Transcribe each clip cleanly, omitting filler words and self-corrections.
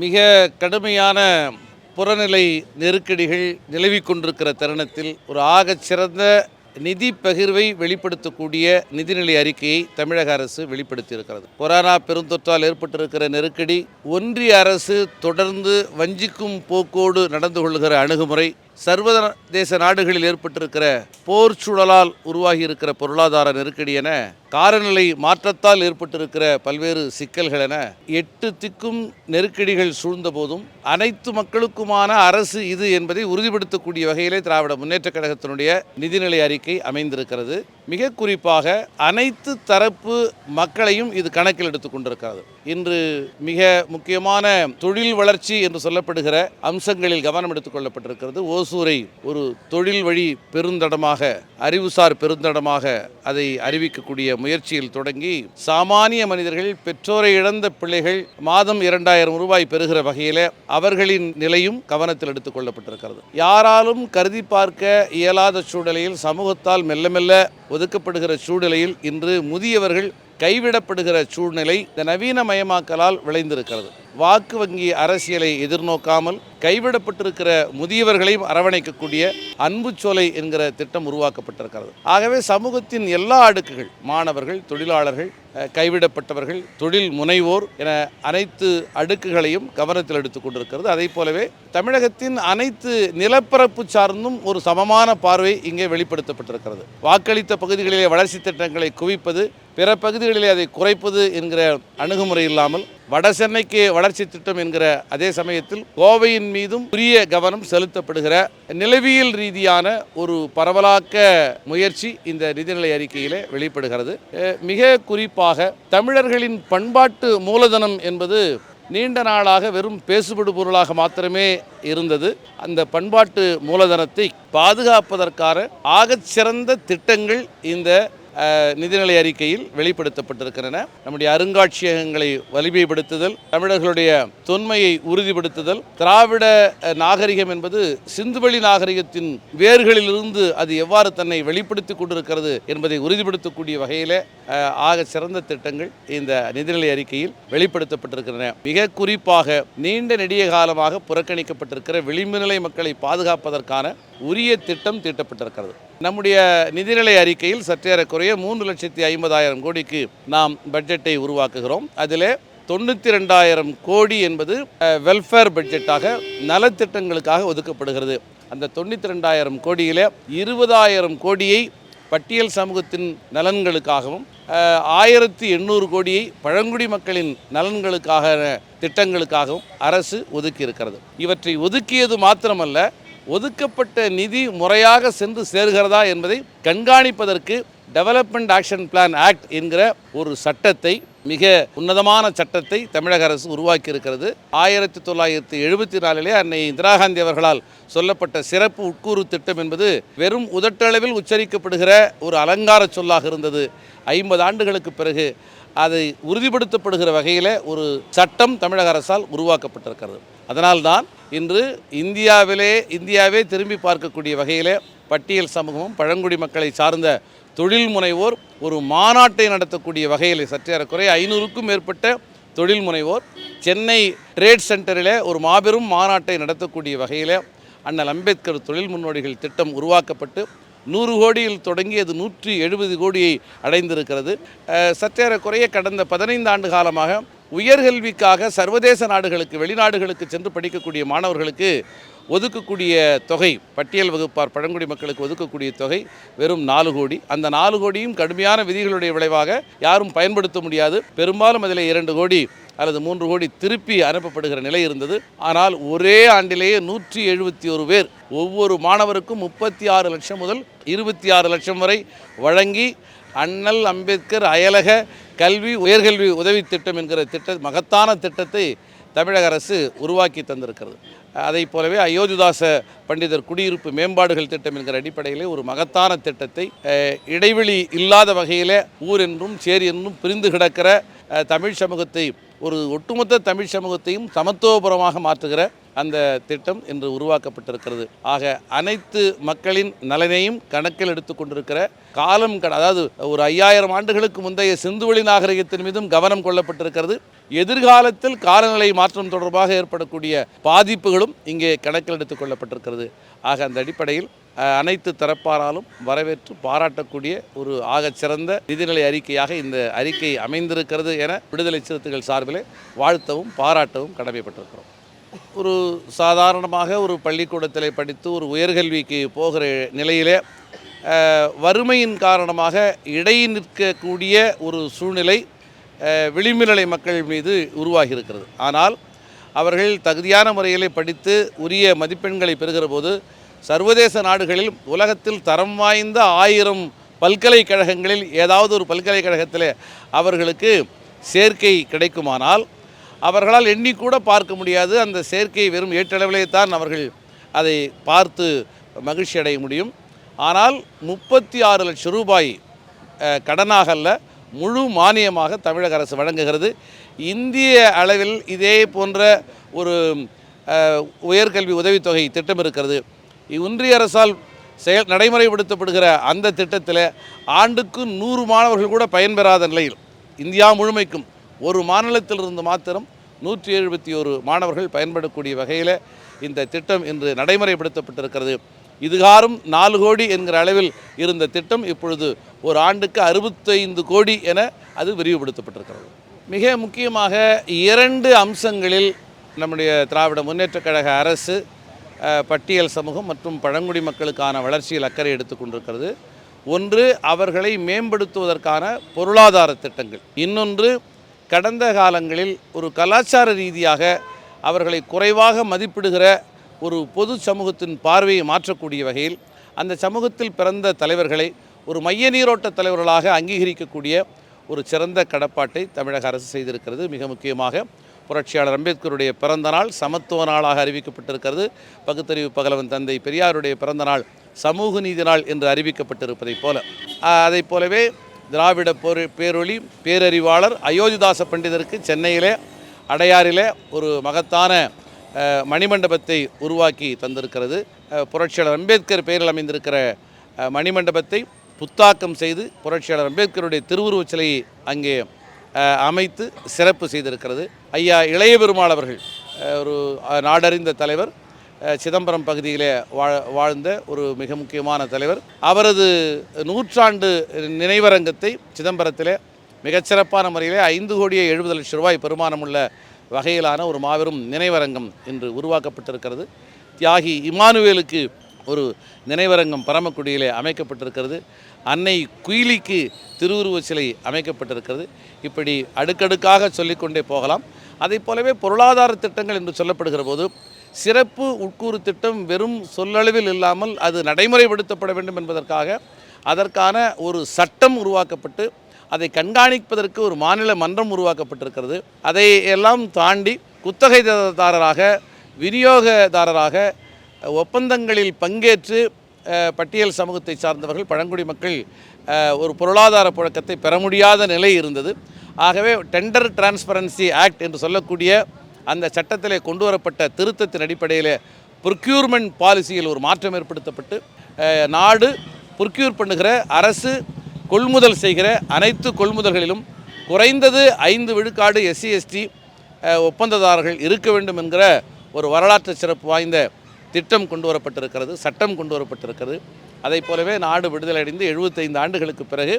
மிக கடுமையான புறநிலை நெருக்கடிகள் நிலவிக் கொண்டிருக்கிற தருணத்தில் ஒரு ஆகச்சிறந்த நிதி பகிர்வை வெளிப்படுத்தக்கூடிய நிதிநிலை அறிக்கையை தமிழக அரசு வெளிப்படுத்தியிருக்கிறது. கொரோனா பெருந்தொற்றால் ஏற்பட்டிருக்கிற நெருக்கடி, ஒன்றிய அரசு தொடர்ந்து வஞ்சிக்கும் போக்கோடு நடந்து கொள்கிற அணுகுமுறை, சர்வதேச நாடுகளில் ஏற்பட்டிருக்கிற போர் சூழலால் உருவாகி இருக்கிற பொருளாதார நெருக்கடி என காலநிலை மாற்றத்தால் ஏற்பட்டிருக்கிற பல்வேறு சிக்கல்கள் என 8 திக்கும் நெருக்கடிகள் சூழ்ந்த போதும் அனைத்து மக்களுக்குமான அரசு இது என்பதை உறுதிப்படுத்தக்கூடிய வகையிலே திராவிட முன்னேற்றக் கழகத்தினுடைய நிதிநிலை அறிக்கை அமைந்திருக்கிறது. மிக குறிப்பாக அனைத்து தரப்பு மக்களையும் இது கணக்கில் எடுத்துக் கொண்டிருக்கிறது. இன்று மிக முக்கியமான தொழில் வளர்ச்சி என்று சொல்லப்படுகிற அம்சங்களில் கவனம் எடுத்துக் கொள்ளப்பட்டிருக்கிறது. ஓசூரை ஒரு தொழில் வழி பெருந்தடமாக, அறிவுசார் பெருந்தடமாக அதை அறிவிக்கக்கூடிய முயற்சியில் தொடங்கி சாமானிய மனிதர்கள், பெற்றோரை இழந்த பிள்ளைகள் மாதம் 2000 ரூபாய் பெறுகிற வகையில் அவர்களின் நிலையும் கவனத்தில் எடுத்துக் கொள்ளப்பட்டிருக்கிறது. யாராலும் கருதி பார்க்க இயலாத சூழ்நிலையில், சமூகத்தால் மெல்ல மெல்ல ஒதுக்கப்படுகிற சூழ்நிலையில் இன்று முதியவர்கள் கைவிடப்படுகிற சூழ்நிலை இந்த நவீனமயமாக்கலால் விளைந்திருக்கிறது. வாக்கு வங்கி அரசியலை எதிர்நோக்காமல் கைவிடப்பட்டிருக்கிற முதியவர்களையும் அரவணைக்கக்கூடிய அன்புச்சோலை என்கிற திட்டம் உருவாக்கப்பட்டிருக்கிறது. ஆகவே சமூகத்தின் எல்லா அடுக்குகள், மாணவர்கள், தொழிலாளர்கள், கைவிடப்பட்டவர்கள், தொழில் முனைவோர் என அனைத்து அடுக்குகளையும் கவனத்தில் எடுத்துக் கொண்டிருக்கிறது. அதை போலவே தமிழகத்தின் அனைத்து நிலப்பரப்பு சார்ந்தும் ஒரு சமமான பார்வை இங்கே வெளிப்படுத்தப்பட்டிருக்கிறது. வாக்களித்த பகுதிகளிலே வளர்ச்சி திட்டங்களை குவிப்பது, பிற பகுதிகளிலே அதை குறைப்பது என்கிற அணுகுமுறை இல்லாமல் வட சென்னைக்கு வளர்ச்சி திட்டம் என்கிற அதே சமயத்தில் கோவையின் மீதும் உரிய கவனம் செலுத்தப்படுகிற நிலவியல் ரீதியான ஒரு பரவலாக்க முயற்சி இந்த நிதிநிலை அறிக்கையிலே வெளிப்படுகிறது. மிக குறிப்பாக தமிழர்களின் பண்பாட்டு மூலதனம் என்பது நீண்ட நாளாக வெறும் பேசுபடு பொருளாக மாத்திரமே இருந்தது. அந்த பண்பாட்டு மூலதனத்தை பாதுகாப்பதற்கான ஆகச்சிறந்த திட்டங்கள் இந்த நிதிநிலை அறிக்கையில் வெளிப்படுத்தப்பட்டிருக்கின்றன. நம்முடைய அருங்காட்சியகங்களை வலிமைப்படுத்துதல், தமிழர்களுடைய தொன்மையை உறுதிப்படுத்துதல், திராவிட நாகரிகம் என்பது சிந்துவெளி நாகரிகத்தின் வேர்களிலிருந்து அது எவ்வாறு தன்னை வெளிப்படுத்திக் கொண்டிருக்கிறது என்பதை உறுதிப்படுத்தக்கூடிய வகையில் ஆக சிறந்த திட்டங்கள் இந்த நிதிநிலை அறிக்கையில் வெளிப்படுத்தப்பட்டிருக்கின்றன. மிக குறிப்பாக நீண்ட நெடிய காலமாக புறக்கணிக்கப்பட்டிருக்கிற விளிம்பு நிலை மக்களை பாதுகாப்பதற்கான உரிய திட்டம் தீட்டப்பட்டிருக்கிறது. நம்முடைய நிதிநிலை அறிக்கையில் சற்றேறக்குறைய 3,50,000 கோடிக்கு நாம் பட்ஜெட்டை உருவாக்குகிறோம். அதில் 92,000 கோடி என்பது வெல்ஃபேர் பட்ஜெட்டாக நலத்திட்டங்களுக்காக ஒதுக்கப்படுகிறது. அந்த 92,000 கோடியில் 20,000 கோடியை பட்டியல் சமூகத்தின் நலன்களுக்காகவும் 1,800 கோடியை பழங்குடி மக்களின் நலன்களுக்காக திட்டங்களுக்காகவும் அரசு ஒதுக்கி இருக்கிறது. இவற்றை ஒதுக்கியது மாத்திரமல்ல, ஒதுக்கப்பட்ட நிதி முறையாக சென்று சேர்கிறதா என்பதை கண்காணிப்பதற்கு டெவலப்மெண்ட் ஆக்ஷன் பிளான் ஆக்ட் என்கிற ஒரு சட்டத்தை, மிக உன்னதமான சட்டத்தை தமிழக அரசு உருவாக்கி இருக்கிறது. 1974 அன்னை இந்திரா காந்தி அவர்களால் சொல்லப்பட்ட சிறப்பு உட்கூறு திட்டம் என்பது வெறும் உதட்டளவில் உச்சரிக்கப்படுகிற ஒரு அலங்கார சொல்லாக இருந்தது. 50 ஆண்டுகளுக்கு பிறகு அதை உறுதிப்படுத்தப்படுகிற வகையில் ஒரு சட்டம் தமிழக அரசால் உருவாக்கப்பட்டிருக்கிறது. அதனால்தான் இன்று இந்தியாவே திரும்பி பார்க்கக்கூடிய வகையில் பட்டியல் சமூகமும் பழங்குடி மக்களை சார்ந்த தொழில் முனைவோர் ஒரு மாநாட்டை நடத்தக்கூடிய வகையில் சற்றேறக்குறை 500க்கும் மேற்பட்ட தொழில் முனைவோர் சென்னை ட்ரேட் சென்டரில் ஒரு மாபெரும் மாநாட்டை நடத்தக்கூடிய வகையில் அண்ணல் அம்பேத்கர் தொழில் முன்னோடிகள் திட்டம் உருவாக்கப்பட்டு 100 கோடியில் தொடங்கி அது 170 கோடியை அடைந்திருக்கிறது. சற்றேறக்குறைய கடந்த 15 ஆண்டு காலமாக உயர்கல்விக்காக சர்வதேச நாடுகளுக்கு, வெளிநாடுகளுக்கு சென்று படிக்கக்கூடிய மாணவர்களுக்கு ஒதுக்கக்கூடிய தொகை, பட்டியல் வகுப்பார் பழங்குடி மக்களுக்கு ஒதுக்கக்கூடிய தொகை வெறும் 4 கோடி. அந்த 4 கோடியும் கடுமையான விதிகளுடைய விளைவாக யாரும் பயன்படுத்த முடியாது. பெரும்பாலும் அதில் 2 கோடி அல்லது 3 கோடி திருப்பி அனுப்பப்படுகிற நிலை இருந்தது. ஆனால் ஒரே ஆண்டிலேயே 171 பேர், ஒவ்வொரு மாணவருக்கும் 36 லட்சம் முதல் 26 லட்சம் வரை வழங்கி அண்ணல் அம்பேத்கர் அயலக கல்வி உயர்கல்வி உதவி திட்டம் என்கிற மகத்தான திட்டத்தை தமிழக அரசு உருவாக்கி தந்திருக்கிறது. அதை போலவே அயோத்திதாச பண்டிதர் குடியிருப்பு மேம்பாடுகள் திட்டம் என்கிற அடிப்படையிலே ஒரு மகத்தான திட்டத்தை, இடைவெளி இல்லாத வகையில் ஊர் என்றும் சேரி என்றும் பிரிந்து கிடக்கிற தமிழ் சமூகத்தை, ஒரு ஒட்டுமொத்த தமிழ் சமூகத்தையும் சமத்துவபுரமாக மாற்றுகிற அந்த திட்டம் இன்று உருவாக்கப்பட்டிருக்கிறது. ஆக அனைத்து மக்களின் நலனையும் கணக்கில் எடுத்துக்கொண்டிருக்கிற காலம் அதாவது ஒரு 5000 ஆண்டுகளுக்கு முந்தைய சிந்துவெளி நாகரிகத்தின் மீதும் கவனம் கொள்ளப்பட்டிருக்கிறது. எதிர்காலத்தில் காலநிலை மாற்றம் தொடர்பாக ஏற்படக்கூடிய பாதிப்புகளும் இங்கே கணக்கில் எடுத்துக் கொள்ளப்பட்டிருக்கிறது. ஆக அந்த அடிப்படையில் அனைத்து தரப்பாராலும் வரவேற்று பாராட்டக்கூடிய ஒரு ஆகச்சிறந்த நிதிநிலை அறிக்கையாக இந்த அறிக்கை அமைந்திருக்கிறது என விடுதலை சிறுத்தைகள் சார்பில் வாழ்த்தவும் பாராட்டவும் கடமைப்பட்டிருக்கிறோம். ஒரு சாதாரணமாக ஒரு பள்ளிக்கூடத்தில் படித்து ஒரு உயர்கல்விக்கு போகிற நிலையிலே வறுமையின் காரணமாக இடையே நிற்கக்கூடிய ஒரு சூழ்நிலை விளிம்புநிலை மக்கள் மீது உருவாகி இருக்கிறது. ஆனால் அவர்கள் தகுதியான முறையிலே படித்து உரிய மதிப்பெண்களை பெறுகிற போது சர்வதேச நாடுகளில் உலகத்தில் தரம் வாய்ந்த 1000 பல்கலைக்கழகங்களில் ஏதாவது ஒரு பல்கலைக்கழகத்தில் அவர்களுக்கு சேர்க்கை கிடைக்குமானால் அவர்களால் எண்ணிக்கூட பார்க்க முடியாது. அந்த சேர்க்கை வெறும் ஏற்றளவிலே தான் அவர்கள் அதை பார்த்து மகிழ்ச்சி அடைய முடியும். ஆனால் 36 லட்சம் ரூபாய் கடனாக அல்ல, முழு மானியமாக தமிழக அரசு வழங்குகிறது. இந்திய அளவில் இதே போன்ற ஒரு உயர்கல்வி உதவித்தொகை திட்டம் இருக்கிறது. ஒன்றிய அரசால் நடைமுறைப்படுத்தப்படுகிற அந்த திட்டத்தில் ஆண்டுக்கு 100 மாணவர்கள் கூட பயன்பெறாத நிலையில் இந்தியா முழுமைக்கும் ஒரு மாநிலத்திலிருந்து மாத்திரம் 171 மாணவர்கள் பயன்படக்கூடிய வகையில் இந்த திட்டம் இன்று நடைமுறைப்படுத்தப்பட்டிருக்கிறது. இதுகாரும் 4 கோடி என்கிற அளவில் இருந்த திட்டம் இப்பொழுது ஒரு ஆண்டுக்கு 65 கோடி என அது விரிவுபடுத்தப்பட்டிருக்கிறது. மிக முக்கியமாக 2 அம்சங்களில் நம்முடைய திராவிட முன்னேற்றக் கழக அரசு பட்டியல் சமூகம் மற்றும் பழங்குடி மக்களுக்கான வளர்ச்சியில் அக்கறை எடுத்துக்கொண்டிருக்கிறது. ஒன்று, அவர்களை மேம்படுத்துவதற்கான பொருளாதார திட்டங்கள். இன்னொன்று, கடந்த காலங்களில் ஒரு கலாச்சார ரீதியாக அவர்களை குறைவாக மதிப்பிடுகிற ஒரு பொது சமூகத்தின் பார்வையை மாற்றக்கூடிய வகையில் அந்த சமூகத்தில் பிறந்த தலைவர்களை ஒரு மைய நீரோட்ட தலைவர்களாக அங்கீகரிக்கக்கூடிய ஒரு சிறந்த கடப்பாட்டை தமிழக அரசு செய்திருக்கிறது. மிக முக்கியமாக புரட்சியாளர் அம்பேத்கருடைய பிறந்த நாள் சமத்துவ நாளாக அறிவிக்கப்பட்டிருக்கிறது. பகுத்தறிவு பகலவன் தந்தை பெரியாருடைய பிறந்த நாள் சமூக நீதி நாள் என்று அறிவிக்கப்பட்டிருப்பதைப் போல அதைப் போலவே திராவிட பேரொளி பேரறிவாளர் அயோத்திதாச பண்டிதருக்கு சென்னையிலே அடையாறிலே ஒரு மகத்தான மணிமண்டபத்தை உருவாக்கி தந்திருக்கிறது. புரட்சியாளர் அம்பேத்கர் பெயரில் அமைந்திருக்கிற மணிமண்டபத்தை புத்தாக்கம் செய்து புரட்சியாளர் அம்பேத்கருடைய திருவுருவச் சிலையை அங்கே அமைத்து சிறப்பு செய்திருக்கிறது. ஐயா இளைய பெருமாள் அவர்கள் ஒரு நாடறிந்த தலைவர், சிதம்பரம் பகுதியிலே வாழ்ந்த ஒரு மிக முக்கியமான தலைவர். அவரது 100ஆண்டு நினைவரங்கத்தை சிதம்பரத்திலே மிகச்சிறப்பான முறையிலே 5,70 லட்சம் ரூபாய் பெருமானமுள்ள வகையிலான ஒரு மாபெரும் நினைவரங்கம் இன்று உருவாக்கப்பட்டிருக்கிறது. தியாகி இமானுவேலுக்கு ஒரு நினைவரங்கம் பரமக்குடியிலே அமைக்கப்பட்டிருக்கிறது. அன்னை குயிலிக்கு திருவுருவச் சிலை அமைக்கப்பட்டிருக்கிறது. இப்படி அடுக்கடுக்காக சொல்லிக்கொண்டே போகலாம். அதை போலவே பொருளாதார திட்டங்கள் என்று சொல்லப்படுகிற போது சிறப்பு உட்கூறு திட்டம் வெறும் சொல்லளவில் இல்லாமல் அது நடைமுறைப்படுத்தப்பட வேண்டும் என்பதற்காக அதற்கான ஒரு சட்டம் உருவாக்கப்பட்டு அதை கண்காணிப்பதற்கு ஒரு மாநில மன்றம் உருவாக்கப்பட்டிருக்கிறது. அதை எல்லாம் தாண்டி குத்தகைதாரராக விநியோகதாரராக ஒப்பந்தங்களில் பங்கேற்று பட்டியல் சமூகத்தை சார்ந்தவர்கள் பழங்குடி மக்கள் ஒரு பொருளாதார புழக்கத்தை பெற முடியாத நிலை இருந்தது. ஆகவே டெண்டர் டிரான்ஸ்பரன்சி ஆக்ட் என்று சொல்லக்கூடிய அந்த சட்டத்திலே கொண்டு வரப்பட்ட திருத்தத்தின் அடிப்படையில் ப்ரொக்யூர்மெண்ட் பாலிசியில் ஒரு மாற்றம் ஏற்படுத்தப்பட்டு நாடு ப்ரொக்யூர் பண்ணுகிற அரசு கொள்முதல் செய்கிற அனைத்து கொள்முதல்களிலும் குறைந்தது 5 விழுக்காடு SC/ST ஒப்பந்ததாரர்கள் இருக்க வேண்டும் என்கிற ஒரு வரலாற்று சிறப்பு வாய்ந்த திட்டம் கொண்டு வரப்பட்டிருக்கிறது, சட்டம் கொண்டு வரப்பட்டிருக்கிறது. அதை போலவே நாடு விடுதலை அடைந்து 75 ஆண்டுகளுக்கு பிறகு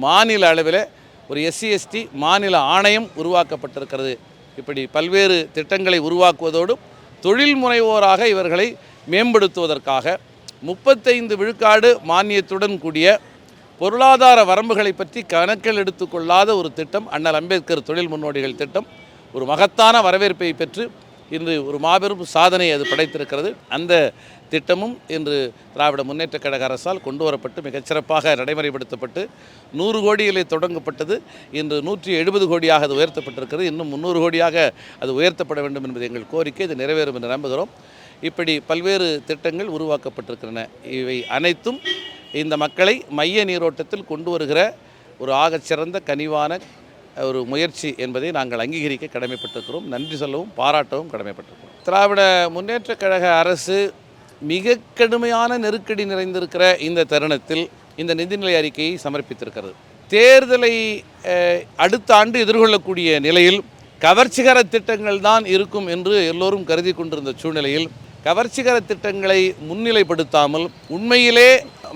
மாநில அளவில் ஒரு SC/ST மாநில ஆணையம் உருவாக்கப்பட்டிருக்கிறது. இப்படி பல்வேறு திட்டங்களை உருவாக்குவதோடு தொழில் முனைவோராக இவர்களை மேம்படுத்துவதற்காக 35 விழுக்காடு மானியத்துடன் கூடிய பொருளாதார வரம்புகளை பற்றி கணக்கில் எடுத்துக்கொள்ளாத ஒரு திட்டம் அண்ணல் அம்பேத்கர் தொழில் முன்னோடிகள் திட்டம் ஒரு மகத்தான வரவேற்பை பெற்று இன்று ஒரு மாபெரும் சாதனை அது படைத்திருக்கிறது. அந்த திட்டமும் இன்று திராவிட முன்னேற்றக் கழக அரசால் கொண்டு வரப்பட்டு மிகச்சிறப்பாக நடைமுறைப்படுத்தப்பட்டு 100 கோடியிலே தொடங்கப்பட்டது. இன்று 170 கோடியாக அது உயர்த்தப்பட்டிருக்கிறது. இன்னும் 300 கோடியாக அது உயர்த்தப்பட வேண்டும் என்பது எங்கள் கோரிக்கை. இது நிறைவேறும் என்று நம்புகிறோம். இப்படி பல்வேறு திட்டங்கள் உருவாக்கப்பட்டிருக்கின்றன. இவை அனைத்தும் இந்த மக்களை மைய நீரோட்டத்தில் கொண்டு வருகிற ஒரு ஆகச்சிறந்த கனிவான ஒரு முயற்சி என்பதை நாங்கள் அங்கீகரிக்க கடமைப்பட்டிருக்கிறோம். நன்றி சொல்லவும் பாராட்டவும் கடமைப்பட்டிருக்கிறோம். திராவிட முன்னேற்றக் கழக அரசு மிக கடுமையான நெருக்கடி நிறைந்திருக்கிற இந்த தருணத்தில் இந்த நிதிநிலை அறிக்கையை சமர்ப்பித்திருக்கிறது. தேர்தலை அடுத்த ஆண்டு எதிர்கொள்ளக்கூடிய நிலையில் கவர்ச்சிகர திட்டங்கள் தான் இருக்கும் என்று எல்லோரும் கருதி கொண்டிருந்த சூழ்நிலையில் கவர்ச்சிகர திட்டங்களை முன்னிலைப்படுத்தாமல் உண்மையிலே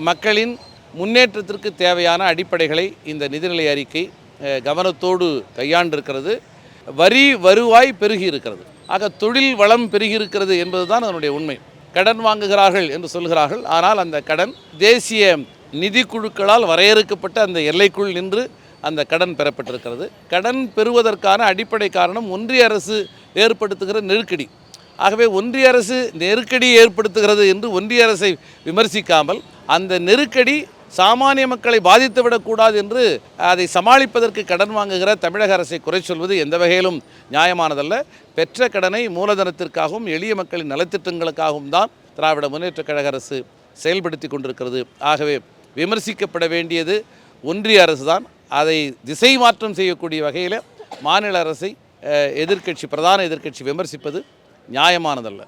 மக்களின் முன்னேற்றத்திற்கு தேவையான அடிப்படைகளை இந்த நிதிநிலை அறிக்கை கவனத்தோடு கையாண்டிருக்கிறது. வரி வருவாய் பெருகி இருக்கிறது. ஆக தொழில் வளம் பெருகி இருக்கிறது என்பதுதான் அதனுடைய உண்மை. கடன் வாங்குகிறார்கள் என்று சொல்கிறார்கள். ஆனால் அந்த கடன் தேசிய நிதி குழுக்களால் வரையறுக்கப்பட்ட அந்த எல்லைக்குள் நின்று அந்த கடன் பெறப்பட்டிருக்கிறது. கடன் பெறுவதற்கான அடிப்படை காரணம் ஒன்றிய அரசு ஏற்படுத்துகிற நெருக்கடி. ஆகவே ஒன்றிய அரசு நெருக்கடி ஏற்படுத்துகிறது என்று ஒன்றிய அரசை விமர்சிக்காமல் அந்த நெருக்கடி சாமானிய மக்களை பாதித்துவிடக்கூடாது என்று அதை சமாளிப்பதற்கு கடன் வாங்குகிற தமிழக அரசை குறை சொல்வது எந்த வகையிலும் நியாயமானதல்ல. பெற்ற கடனை மூலதனத்திற்காகவும் எளிய மக்களின் நலத்திட்டங்களுக்காகவும் தான் திராவிட முன்னேற்றக் கழக அரசு செயல்படுத்தி கொண்டிருக்கிறது. ஆகவே விமர்சிக்கப்பட வேண்டியது ஒன்றிய அரசு தான். அதை திசை மாற்றம் செய்யக்கூடிய வகையில் மாநில அரசை பிரதான எதிர்க்கட்சி விமர்சிப்பது நியாயமானதல்ல.